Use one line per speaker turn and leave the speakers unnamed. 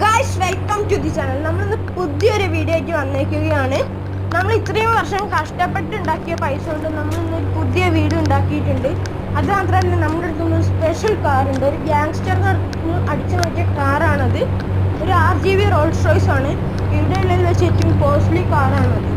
Guys welcome to the channel. നമ്മളിന്ന് പുതിയൊരു video ആയിട്ട് വന്നേക്കുകയാണ്. നമ്മൾ ഇത്രയും വർഷം കഷ്ടപ്പെട്ടുണ്ടാക്കിയ പൈസ കൊണ്ട് നമ്മളിന്നൊരു പുതിയ വീഡിയോ ഉണ്ടാക്കിയിട്ടുണ്ട്. അത് മാത്രമല്ല, നമ്മുടെ അടുത്തൊരു സ്പെഷ്യൽ കാറുണ്ട്. ഒരു ഗ്യാങ്സ്റ്റർ അടിച്ചു നോക്കിയ കാറാണത്. ഒരു RGB റോൾസ് റോയ്സ് ആണ്. ഇവിടെയുള്ളതിൽ വെച്ച് ഏറ്റവും കോസ്റ്റ്ലി കാറാണത്.